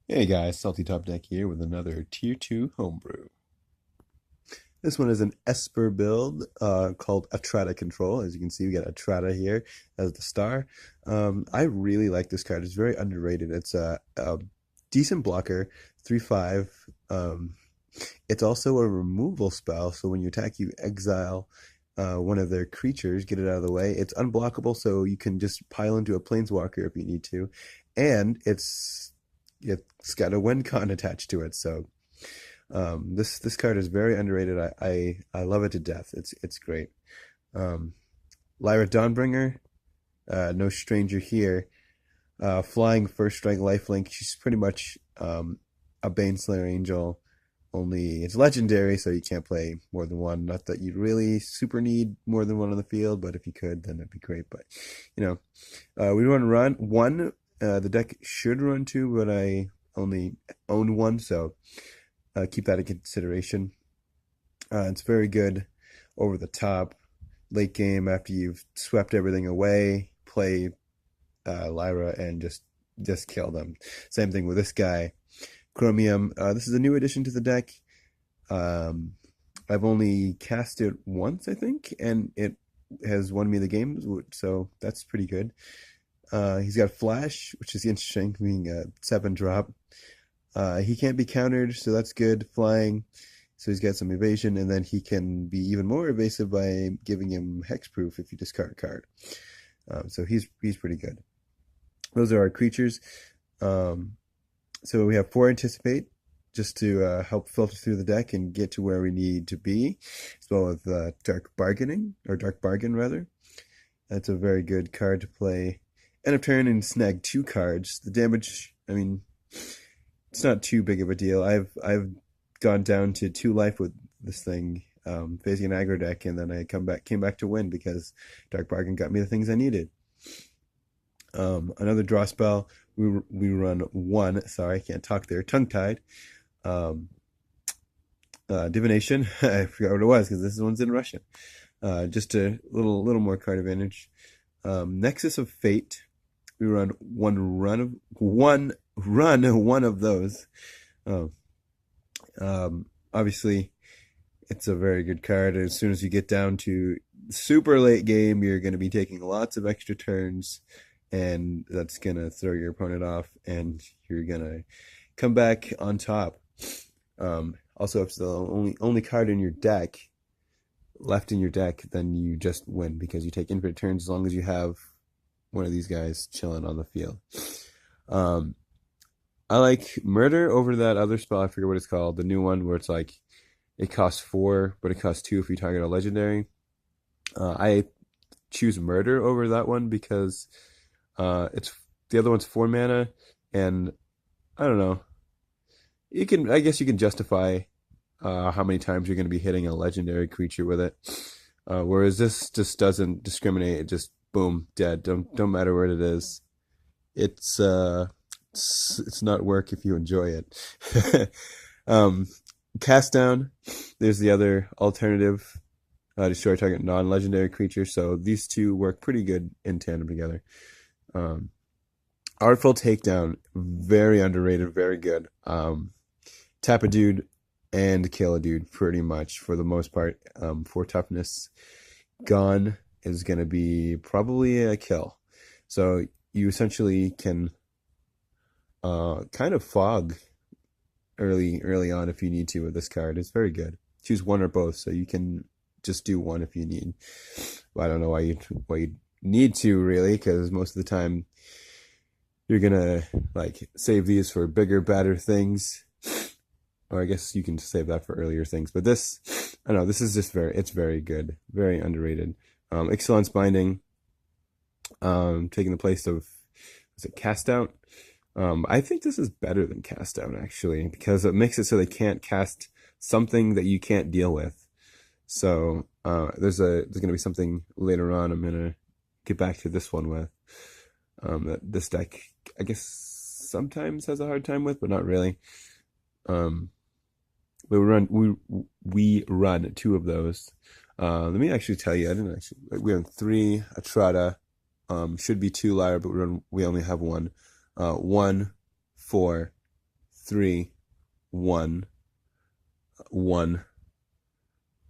Hey guys, Salty Top Deck here with another Tier 2 homebrew. This one is an Esper build called Etrata Control. As you can see, we got Etrata here as the star. I really like this card. It's very underrated. It's a decent blocker, 3/5. It's also a removal spell, so when you attack, you exile one of their creatures, get it out of the way. It's unblockable, so you can just pile into a planeswalker if you need to. And it's got a win con attached to it, so this card is very underrated. I love it to death. It's great. Um, Lyra Dawnbringer, no stranger here. Flying first strike lifelink. She's pretty much a Baneslayer Angel. Only it's legendary, so you can't play more than one. Not that you really super need more than one on the field, but if you could, then that'd be great. But we run one. The deck should run two, but I only own one, so keep that in consideration. It's very good over the top late game after you've swept everything away. Play Lyra and just kill them. Same thing with this guy, Chromium. This is a new addition to the deck. I've only cast it once, I think, and it has won me the game, so that's pretty good. He's got Flash, which is interesting, being a 7-drop. He can't be countered, so that's good. Flying, so he's got some evasion, and then he can be even more evasive by giving him hexproof if you discard a card. So he's pretty good. Those are our creatures. So we have 4 Anticipate, just to help filter through the deck and get to where we need to be, as well as Dark Bargaining, or Dark Bargain rather. That's a very good card to play. End of turn and snag 2 cards. The damage, I mean, it's not too big of a deal. I've gone down to 2 life with this thing, facing an aggro deck, and then I came back to win because Dark Bargain got me the things I needed. Another draw spell. We run 1. Sorry, I can't talk there. Tongue-tied. Divination. I forgot what it was because this one's in Russian. Just a little more card advantage. Nexus of Fate. We run one of those. Oh. Obviously, it's a very good card. As soon as you get down to super late game, you're going to be taking lots of extra turns, and that's going to throw your opponent off, and you're going to come back on top. Also, if it's the only card in your deck left in your deck, then you just win because you take infinite turns as long as you have one of these guys chilling on the field. I like Murder over that other spell. I forget what it's called. The new one where it's like it costs 4, but it costs 2 if you target a legendary. I choose Murder over that one because it's the other one's 4 mana, and I don't know. I guess you can justify how many times you're going to be hitting a legendary creature with it. Whereas this just doesn't discriminate. It just boom, dead. Don't matter where it is. It's not work if you enjoy it. Cast down. There's the other alternative. Destroy target non-legendary creature. So these two work pretty good in tandem together. Artful Takedown, very underrated, very good. Tap a dude and kill a dude pretty much for the most part. For toughness, gone is going to be probably a kill. So you essentially can kind of fog early on if you need to with this card. It's very good. Choose one or both, so you can just do one if you need. Well, I don't know why you need to really, because most of the time you're gonna like save these for bigger, badder things. Or I guess you can save that for earlier things. But this, I don't know, this is just it's very good. Very underrated. Excellence Binding, taking the place of, is it Cast Out? I think this is better than Cast Out, actually, because it makes it so they can't cast something that you can't deal with. So there's going to be something later on I'm going to get back to this one with. That this deck, I guess, sometimes has a hard time with, but not really. We run 2 of those. Let me actually tell you, we have 3 Etrata. Should be 2 Lyra, but we only have 1. 1, 4, 3, 1, 1,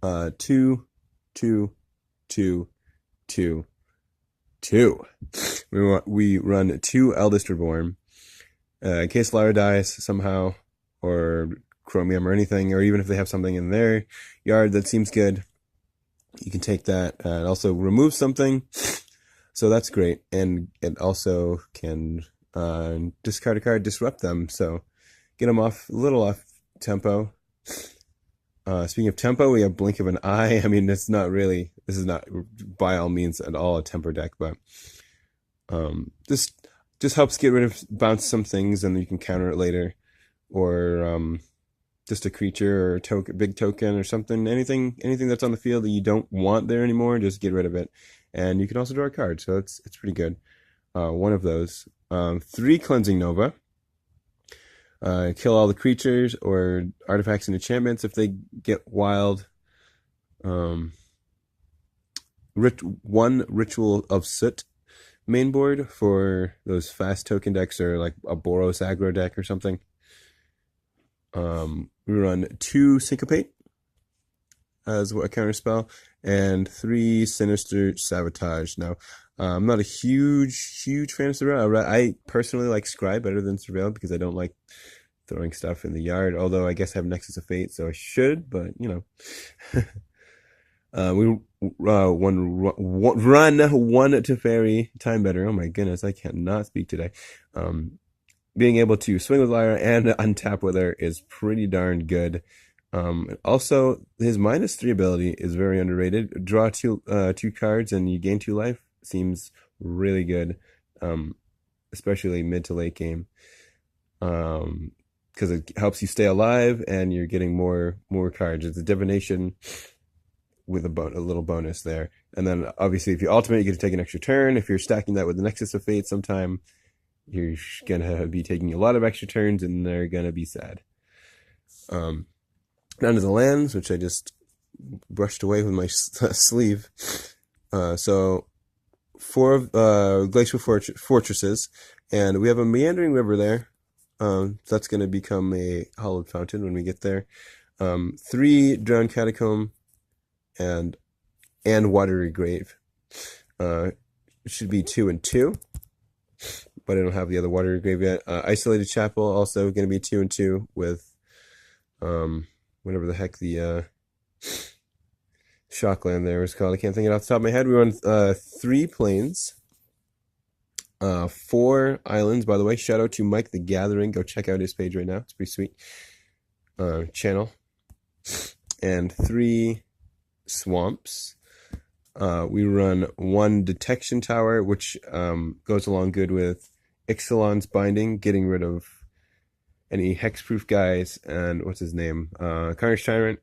2, 2, 2, 2, 2. We run 2 Eldest Reborn. In case Lyra dies somehow, or Chromium or anything, or even if they have something in their yard that seems good, you can take that and also remove something. So that's great. And it also can discard a card, disrupt them. So get them off, a little off tempo. Speaking of tempo, we have Blink of an Eye. I mean, this is not by all means at all a temper deck, but this just helps get rid of, bounce some things, and you can counter it later. Or just a creature or a token, big token or something, anything that's on the field that you don't want there anymore, just get rid of it. And you can also draw a card, so it's pretty good. One of those. 3 Cleansing Nova. Kill all the creatures or artifacts and enchantments if they get wild. 1 Ritual of Soot main board for those fast token decks, or like a Boros aggro deck or something. We run 2 Syncopate as a counter spell, and 3 Sinister Sabotage. Now, I'm not a huge fan of Surveil. I personally like Scry better than Surveil because I don't like throwing stuff in the yard, although I guess I have Nexus of Fate, so I should, but, you know. We run 1 Teferi Time Better. Oh my goodness, I cannot speak today. Being able to swing with Lyra and untap with her is pretty darn good. Also, his -3 ability is very underrated. Draw 2 cards and you gain 2 life. Seems really good, especially mid to late game, because it helps you stay alive and you're getting more cards. It's a divination with a little bonus there. And then obviously if you ultimate, you get to take an extra turn. If you're stacking that with the Nexus of Fate sometime, you're gonna be taking a lot of extra turns and they're gonna be sad. Down to the lands, which I just brushed away with my sleeve. So 4 glacial fortresses, and we have a meandering river there. That's going to become a hollowed fountain when we get there. 3 drowned catacomb and watery grave. It should be 2 and 2, but I don't have the other watery grave yet. Isolated chapel also going to be 2 and 2 with whatever the heck the Shockland there is called. I can't think of it off the top of my head. We run 3 plains, 4 islands. By the way, shout out to Mike the Gathering. Go check out his page right now. It's pretty sweet. Channel. And 3 swamps. We run 1 detection tower, which goes along good with Ixalan's Binding, getting rid of any hexproof guys, and what's his name? Carnage Tyrant,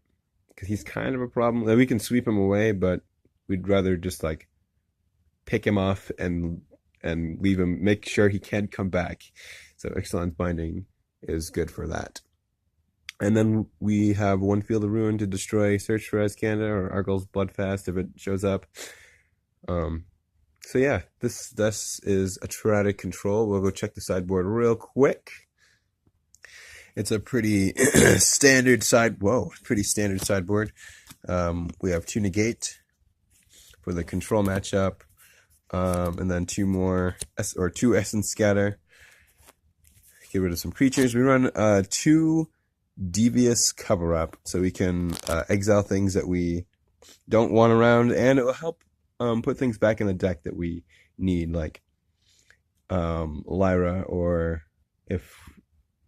because he's kind of a problem. We can sweep him away, but we'd rather just like pick him off and leave him, make sure he can't come back. So Ixalan's Binding is good for that. And then we have 1 Field of Ruin to destroy Search for Azcanta or Argyl's Bloodfast if it shows up. So yeah, this is Etrata Control. We'll go check the sideboard real quick. It's a pretty standard sideboard. We have 2 Negate for the control matchup, and then 2 more, 2 Essence Scatter. Get rid of some creatures. We run 2 Devious Cover-Up, so we can exile things that we don't want around, and it will help put things back in the deck that we need, like Lyra, or if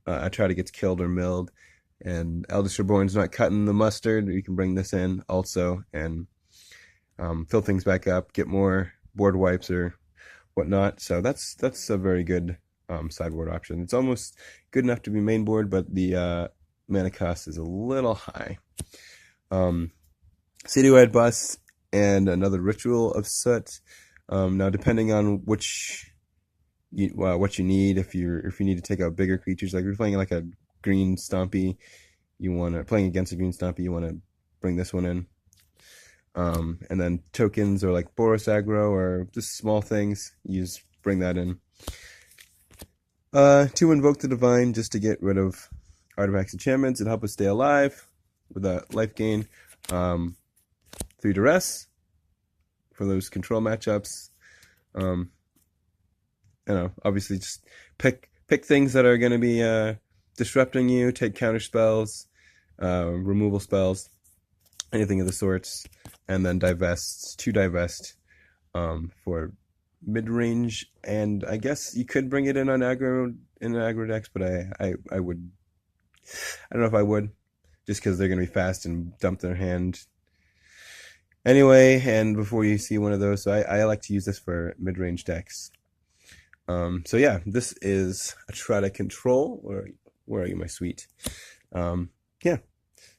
Etrata gets killed or milled and Eldest Reborn's not cutting the mustard, you can bring this in also and fill things back up, get more board wipes or whatnot. So that's a very good sideboard option. It's almost good enough to be main board, but the mana cost is a little high. Citywide Bust and another Ritual of Soot. Now, depending on what you need, if you need to take out bigger creatures, like if you're playing like a green stompy, playing against a green stompy, you want to bring this one in. And then tokens or like Boros aggro or just small things, you just bring that in. To Invoke the Divine, just to get rid of artifacts, enchantments that help us stay alive with a life gain. 3 duress for those control matchups. Obviously just pick things that are going to be disrupting you. Take counter spells, removal spells, anything of the sorts, and then divest for mid-range. And I guess you could bring it in on aggro decks, but I don't know if I would, just because they're going to be fast and dump their hand anyway, and before you see one of those. So I like to use this for mid-range decks. So yeah, this is Etrata Control. Where are you, my sweet? Yeah,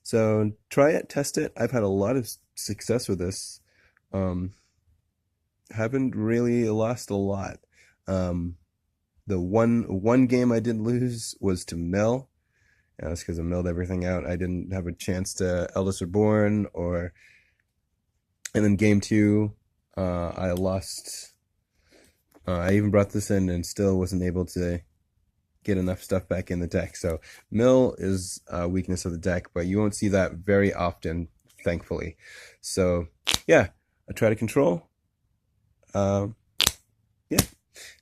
so try it, test it. I've had a lot of success with this. Haven't really lost a lot. The one game I did lose was to Mill. That's because I milled everything out. I didn't have a chance to Eldest Reborn, and then game 2, I lost. I even brought this in and still wasn't able to get enough stuff back in the deck. So mill is a weakness of the deck, but you won't see that very often, thankfully. So yeah, I try to control. Yeah,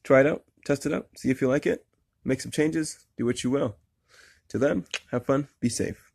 try it out, test it out, see if you like it, make some changes, do what you will. Till then, have fun, be safe.